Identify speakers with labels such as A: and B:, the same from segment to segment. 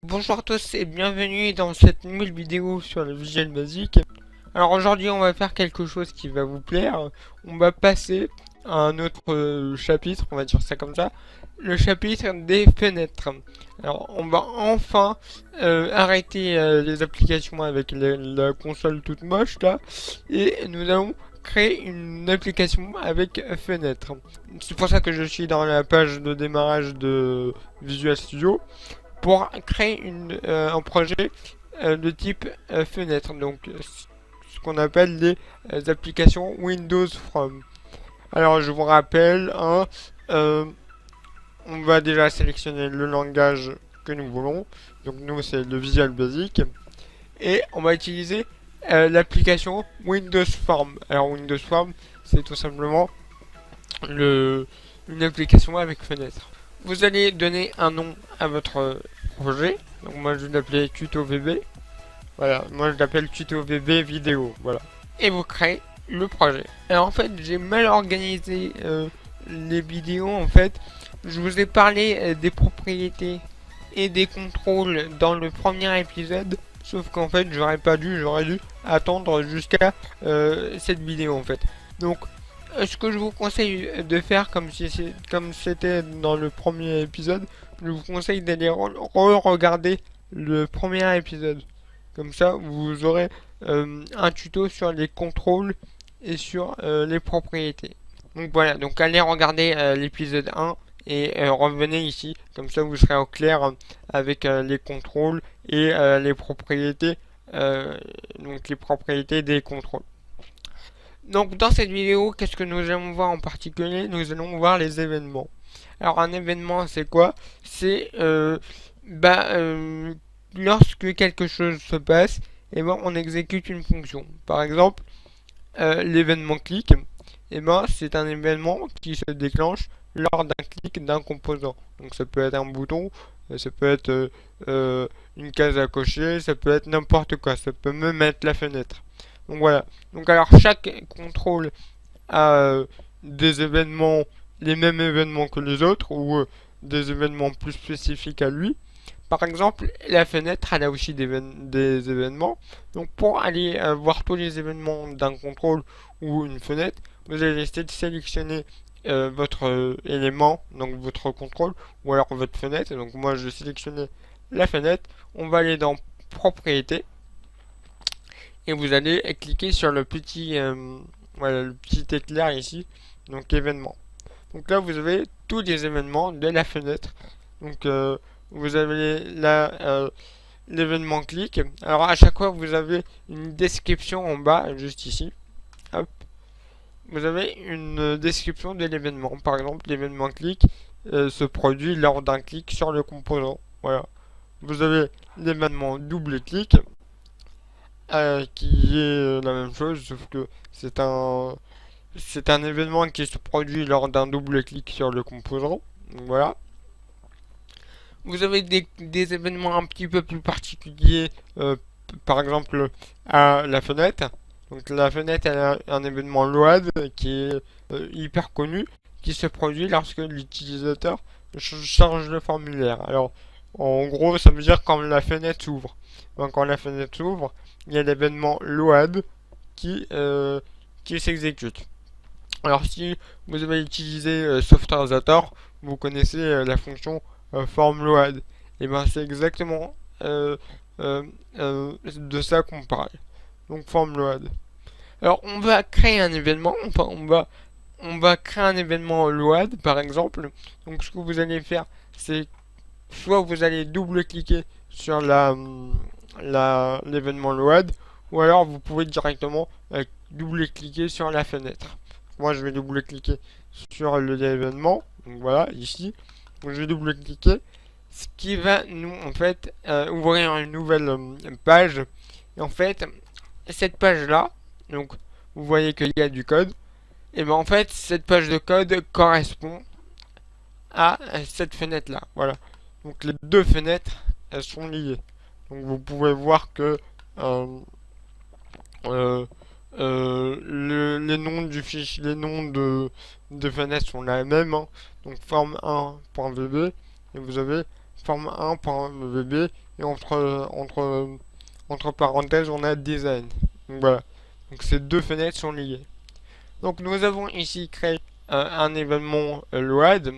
A: Bonjour à tous et bienvenue dans cette nouvelle vidéo sur le Visual Basic. Alors aujourd'hui on va faire quelque chose qui va vous plaire. On va passer à un autre chapitre, on va dire ça comme ça. Le chapitre des fenêtres. Alors on va enfin arrêter les applications avec la console toute moche là. Et nous allons créer une application avec fenêtre. C'est pour ça que je suis dans la page de démarrage de Visual Studio pour créer un projet de type fenêtre, donc ce qu'on appelle les applications Windows From. Alors je vous rappelle, on va déjà sélectionner le langage que nous voulons, donc nous c'est le Visual Basic, et on va utiliser l'application Windows Form. Alors Windows Form, c'est tout simplement une application avec fenêtre. Vous allez donner un nom à votre projet. Donc moi je vais l'appeler tuto VB. Voilà, moi je l'appelle tuto VB vidéo. Voilà. Et vous créez le projet. Alors en fait j'ai mal organisé les vidéos en fait. Je vous ai parlé des propriétés et des contrôles dans le premier épisode. Sauf qu'en fait j'aurais dû attendre jusqu'à cette vidéo en fait. Donc ce que je vous conseille de faire, comme c'était dans le premier épisode, je vous conseille d'aller re-regarder le premier épisode. Comme ça, vous aurez un tuto sur les contrôles et sur les propriétés. Donc voilà, donc allez regarder l'épisode 1 et revenez ici. Comme ça, vous serez au clair avec les contrôles et les propriétés. Donc les propriétés des contrôles. Donc dans cette vidéo, qu'est-ce que nous allons voir en particulier? Nous allons voir les événements. Alors un événement, c'est quoi? C'est lorsque quelque chose se passe, et ben on exécute une fonction. Par exemple, l'événement clic, et ben c'est un événement qui se déclenche lors d'un clic d'un composant. Donc ça peut être un bouton, ça peut être une case à cocher, ça peut être n'importe quoi, ça peut même être la fenêtre. Donc voilà. Donc alors chaque contrôle a des événements, les mêmes événements que les autres ou des événements plus spécifiques à lui. Par exemple, la fenêtre, elle a aussi des événements. Donc pour aller voir tous les événements d'un contrôle ou une fenêtre, vous allez essayer de sélectionner votre élément, donc votre contrôle, ou alors votre fenêtre. Donc moi je vais sélectionner la fenêtre. On va aller dans propriétés et vous allez cliquer sur le petit, voilà, le petit éclair ici, donc événement. Donc là vous avez tous les événements de la fenêtre. Donc vous avez là l'événement clic. Alors à chaque fois vous avez une description en bas, juste ici. Hop. Vous avez une description de l'événement. Par exemple, l'événement clic se produit lors d'un clic sur le composant. Voilà. Vous avez l'événement double clic qui est la même chose, sauf que c'est un événement qui se produit lors d'un double clic sur le composant. Donc voilà. Vous avez des événements un petit peu plus particuliers, par exemple à la fenêtre. Donc la fenêtre elle a un événement load qui est hyper connu, qui se produit lorsque l'utilisateur change le formulaire. Alors en gros ça veut dire quand la fenêtre s'ouvre. Donc quand la fenêtre s'ouvre, il y a l'événement load qui s'exécute. Alors si vous avez utilisé Softwarezator, vous connaissez la fonction FormLoad. Et ben c'est exactement de ça qu'on parle. Donc FormLoad. Alors on va créer un événement, on va créer un événement load par exemple. Donc ce que vous allez faire, c'est soit vous allez double-cliquer sur l'événement load, ou alors vous pouvez directement double-cliquer sur la fenêtre. Moi je vais double-cliquer sur l'événement, donc voilà, ici. Donc, je vais double-cliquer, ce qui va nous en fait ouvrir une nouvelle page. Et en fait, cette page là, donc vous voyez qu'il y a du code, et ben en fait cette page de code correspond à cette fenêtre là. Voilà. Donc les deux fenêtres elles sont liées. Donc vous pouvez voir que euh, les noms du fichier, les noms de fenêtres sont les mêmes. Hein. Donc forme 1.vb et vous avez form1.bb et entre parenthèses on a design. Donc voilà. Donc ces deux fenêtres sont liées. Donc nous avons ici créé un événement load.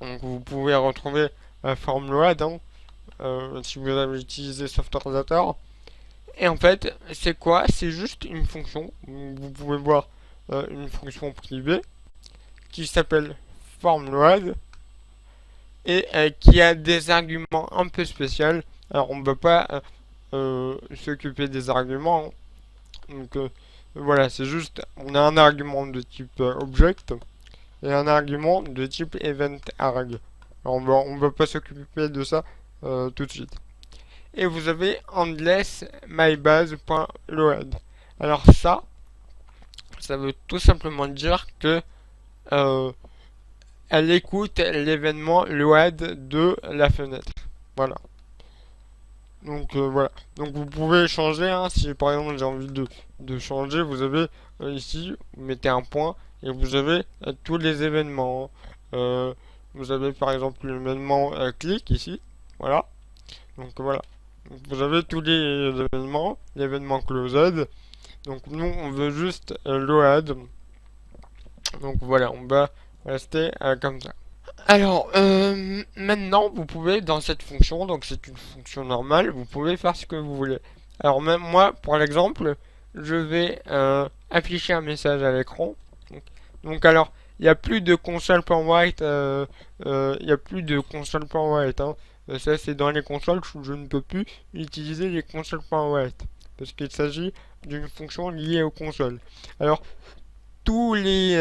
A: Donc vous pouvez retrouver la forme load hein, si vous avez utilisé SoftWare. Et en fait, c'est quoi? C'est juste une fonction. Vous pouvez voir une fonction privée qui s'appelle formLoad et qui a des arguments un peu spéciaux. Alors on ne peut pas s'occuper des arguments. Donc voilà, c'est juste, on a un argument de type object et un argument de type eventArg. Alors on va pas s'occuper de ça tout de suite. Et vous avez endless mybase.load. Alors ça veut tout simplement dire que elle écoute l'événement load de la fenêtre. Voilà. Donc voilà. Donc vous pouvez changer, hein, si par exemple j'ai envie de changer, vous avez ici, vous mettez un point et vous avez tous les événements. Vous avez par exemple l'événement click ici. Voilà. Donc voilà. Donc, vous avez tous les événements, l'événement closed. Donc nous on veut juste load. Donc voilà, on va rester comme ça. Alors, maintenant, vous pouvez, dans cette fonction, donc c'est une fonction normale, vous pouvez faire ce que vous voulez. Alors, même moi, pour l'exemple, je vais afficher un message à l'écran. Donc, alors, il n'y a plus de console.write, il n'y a plus de console.write. Hein. Ça, c'est dans les consoles, je ne peux plus utiliser les console.write. Parce qu'il s'agit d'une fonction liée aux consoles. Alors, tous les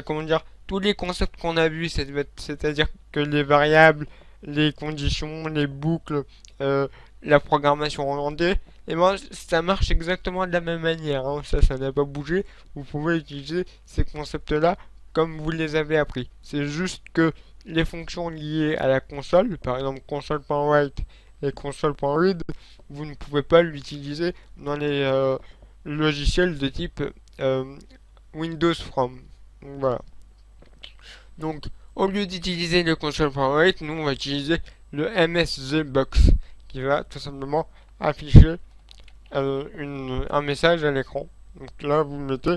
A: comment dire, tous les concepts qu'on a vus, c'est-à-dire que les variables, les conditions, les boucles, la programmation orientée, et ben ça marche exactement de la même manière. Hein. Ça n'a pas bougé. Vous pouvez utiliser ces concepts-là comme vous les avez appris. C'est juste que les fonctions liées à la console, par exemple console.write et console.read, vous ne pouvez pas l'utiliser dans les logiciels de type Windows From. Donc, voilà. Donc, au lieu d'utiliser le console.write, nous on va utiliser le MSGBox qui va tout simplement afficher un message à l'écran. Donc là, vous mettez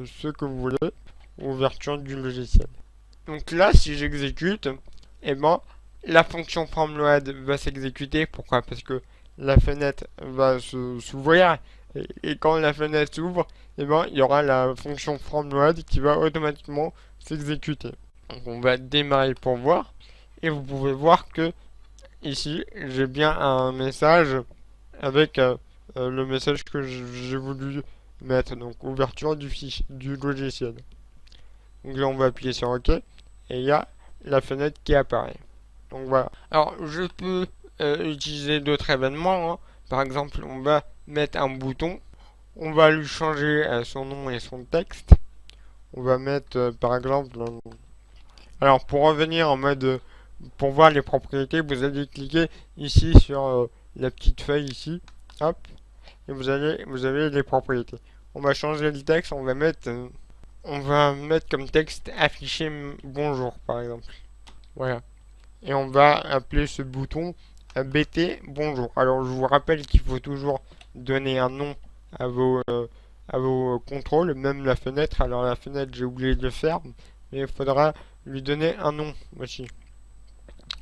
A: ce que vous voulez, ouverture du logiciel. Donc là, si j'exécute, et ben, la fonction FromLoad va s'exécuter. Pourquoi? Parce que la fenêtre va s'ouvrir et quand la fenêtre s'ouvre, et ben, il y aura la fonction FromLoad qui va automatiquement s'exécuter. Donc on va démarrer pour voir et vous pouvez voir que ici j'ai bien un message avec le message que j'ai voulu mettre, donc ouverture du logiciel. Donc là on va appuyer sur OK et il y a la fenêtre qui apparaît. Donc voilà. Alors je peux utiliser d'autres événements. Hein. Par exemple, on va mettre un bouton. On va lui changer son nom et son texte. On va mettre par exemple. Alors pour revenir en mode pour voir les propriétés, vous allez cliquer ici sur la petite feuille ici. Hop. Et vous avez les propriétés. On va changer le texte. On va mettre comme texte afficher bonjour par exemple. Voilà. Et on va appeler ce bouton BT bonjour. Alors je vous rappelle qu'il faut toujours donner un nom à vos contrôles, même la fenêtre. Alors la fenêtre j'ai oublié de le faire, mais il faudra lui donner un nom aussi.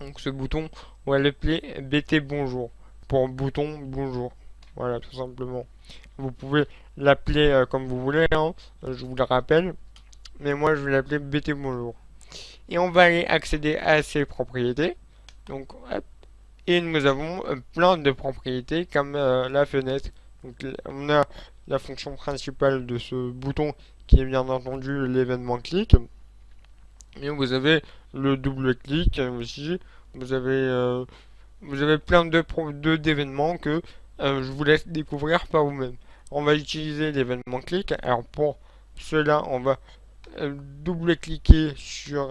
A: Donc ce bouton on va l'appeler BT bonjour pour bouton bonjour. Voilà tout simplement. Vous pouvez l'appeler comme vous voulez, hein, je vous le rappelle. Mais moi je vais l'appeler BT bonjour. Et on va aller accéder à ces propriétés. Donc, hop, et nous avons plein de propriétés comme la fenêtre. Donc, on a la fonction principale de ce bouton qui est bien entendu l'événement clic. Et vous avez le double clic aussi. Vous avez plein d'événements que je vous laisse découvrir par vous-même. On va utiliser l'événement clic. Alors pour cela, on va double-cliquer sur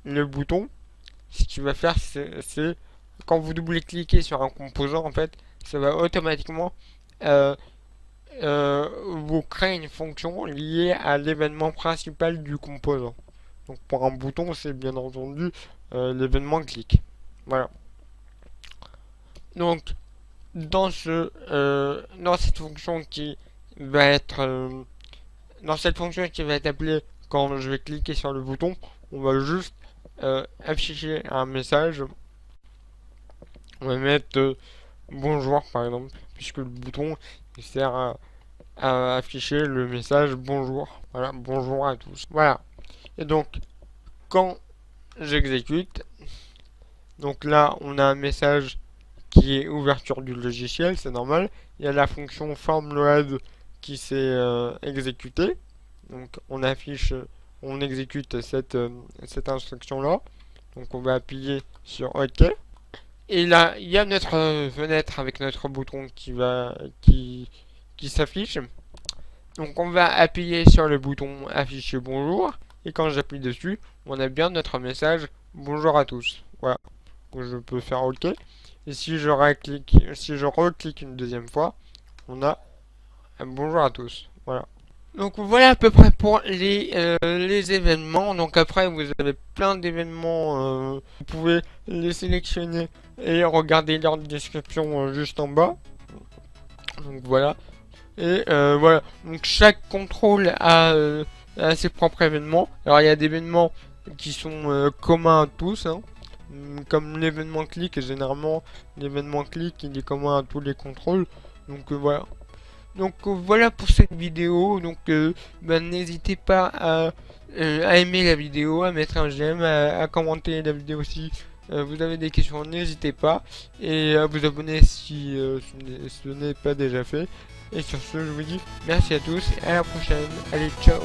A: le bouton. Ce qu'il va faire, c'est quand vous double-cliquez sur un composant, en fait, ça va automatiquement vous créer une fonction liée à l'événement principal du composant. Donc pour un bouton, c'est bien entendu l'événement clic. Voilà. Donc dans cette fonction qui va être appelée quand je vais cliquer sur le bouton, on va juste afficher un message. On va mettre bonjour par exemple, puisque le bouton il sert à afficher le message bonjour. Voilà, bonjour à tous. Voilà. Et donc quand j'exécute, donc là on a un message qui est ouverture du logiciel, c'est normal. Il y a la fonction form load qui s'est exécutée. Donc on exécute cette instruction là. Donc on va appuyer sur OK. Et là, il y a notre fenêtre avec notre bouton qui s'affiche. Donc on va appuyer sur le bouton afficher bonjour. Et quand j'appuie dessus, on a bien notre message bonjour à tous. Voilà. Donc je peux faire OK. Et si je reclique une deuxième fois, on a un bonjour à tous. Voilà. Donc voilà à peu près pour les événements. Donc après vous avez plein d'événements. Vous pouvez les sélectionner et regarder leur description juste en bas. Donc voilà. Et voilà. Donc chaque contrôle a ses propres événements. Alors il y a des événements qui sont communs à tous. Hein. Comme l'événement clic, généralement l'événement clic il est commun à tous les contrôles. Donc voilà. Donc voilà pour cette vidéo. Donc n'hésitez pas à aimer la vidéo, à mettre un j'aime, à commenter la vidéo si vous avez des questions, n'hésitez pas. Et à vous abonner si ce n'est pas déjà fait. Et sur ce, je vous dis merci à tous et à la prochaine. Allez, ciao.